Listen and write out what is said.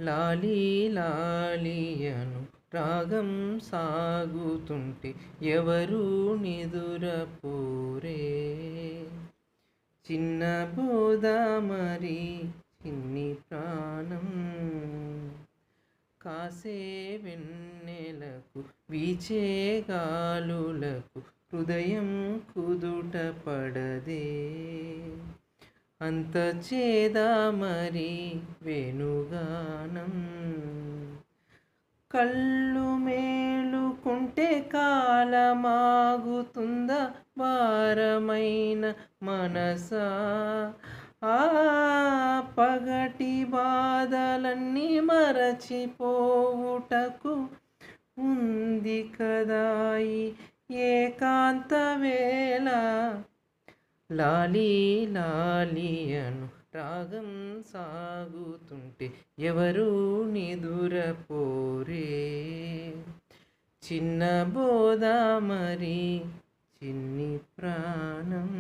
లాలీ లాలియను రాగం సాగుతుంటే ఎవరు నిదురపోరే. చిన్న బోదామరి చిన్ని ప్రాణం కాసే వెన్నెలకు వీచే గాలులకు హృదయం కుదుట పడదే. అంత చేదా మరి వేణుగానం కళ్ళు మేలుకుంటే కాలమాగుతుందా భారమైన మనసా. ఆ పగటి బాధలన్నీ మరచిపోవుటకు ఉంది కదాయి ఏకాంత వేళ. లాలీ లాలియను రాగం సాగుతుంటే ఎవరు నిదురపోరే. చిన్న బోదామరి చిన్ని ప్రాణం.